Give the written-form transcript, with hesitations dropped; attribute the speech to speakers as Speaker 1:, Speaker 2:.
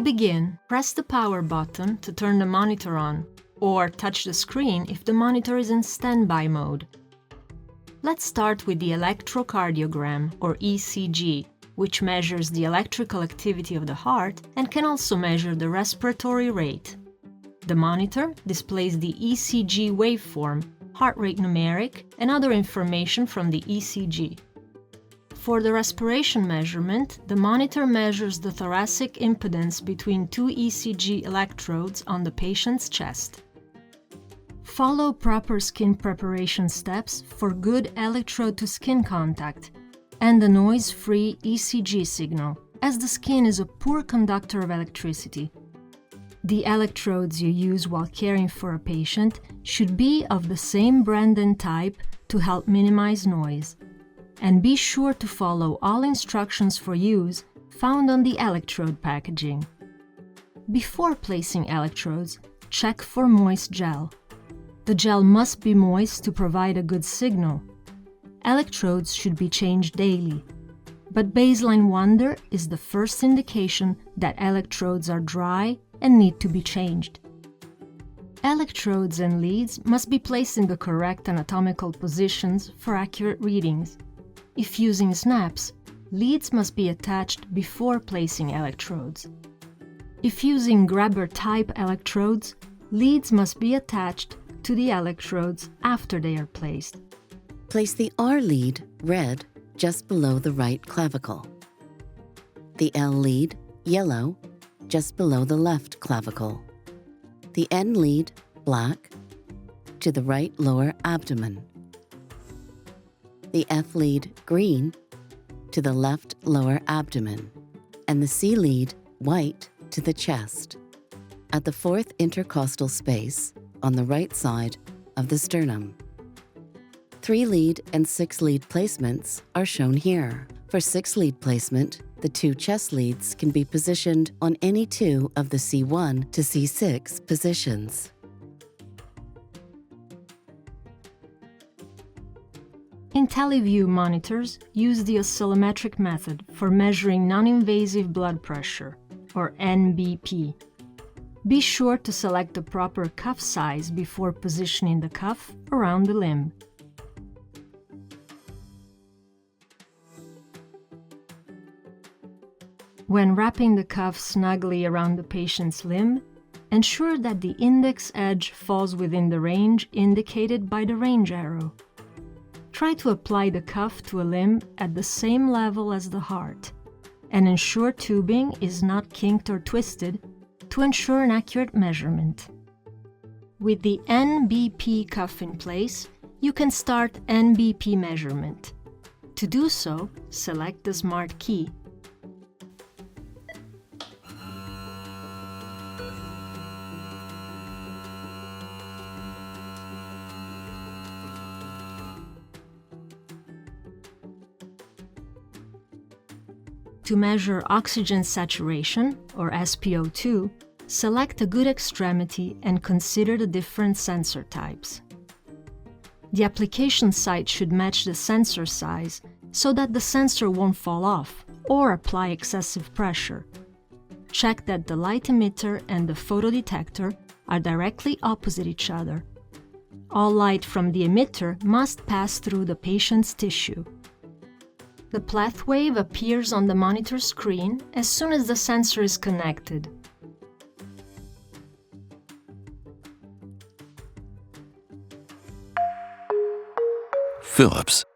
Speaker 1: begin, press the power button to turn the monitor on, or touch the screen if the monitor is in standby mode. Let's start with the electrocardiogram, or ECG, which measures the electrical activity of the heart and can also measure the respiratory rate. The monitor displays the ECG waveform, heart rate numeric, and other information from the ECG. For the respiration measurement, the monitor measures the thoracic impedance between two ECG electrodes on the patient's chest. Follow proper skin preparation steps for good electrode-to-skin contact and a noise-free ECG signal, as the skin is a poor conductor of electricity. The electrodes you use while caring for a patient should be of the same brand and type to help minimize noise. And be sure to follow all instructions for use found on the electrode packaging. Before placing electrodes, check for moist gel. The gel must be moist to provide a good signal. Electrodes should be changed daily, but baseline wonder is the first indication that electrodes are dry and need to be changed. Electrodes and leads must be placed in the correct anatomical positions for accurate readings. If using snaps, leads must be attached before placing electrodes. If using grabber-type electrodes, leads must be attached to the electrodes after they are placed.
Speaker 2: Place the R lead, red, just below the right clavicle. The L lead, yellow, just below the left clavicle. The N lead, black, to the right lower abdomen. The F lead, green, to the left lower abdomen. And the C lead, white, to the chest, at the fourth intercostal space on the right side of the sternum. 3-lead and 6-lead placements are shown here. For 6-lead placement, the 2 chest leads can be positioned on any 2 of the C1 to C6 positions.
Speaker 1: IntelliVue monitors use the oscillometric method for measuring non-invasive blood pressure, or NBP. Be sure to select the proper cuff size before positioning the cuff around the limb. When wrapping the cuff snugly around the patient's limb, ensure that the index edge falls within the range indicated by the range arrow. Try to apply the cuff to a limb at the same level as the heart, and ensure tubing is not kinked or twisted to ensure an accurate measurement. With the NBP cuff in place, you can start NBP measurement. To do so, select the Smart key. To measure oxygen saturation, or SpO2, select a good extremity and consider the different sensor types. The application site should match the sensor size so that the sensor won't fall off or apply excessive pressure. Check that the light emitter and the photodetector are directly opposite each other. All light from the emitter must pass through the patient's tissue. The pleth wave appears on the monitor screen as soon as the sensor is connected.
Speaker 3: Philips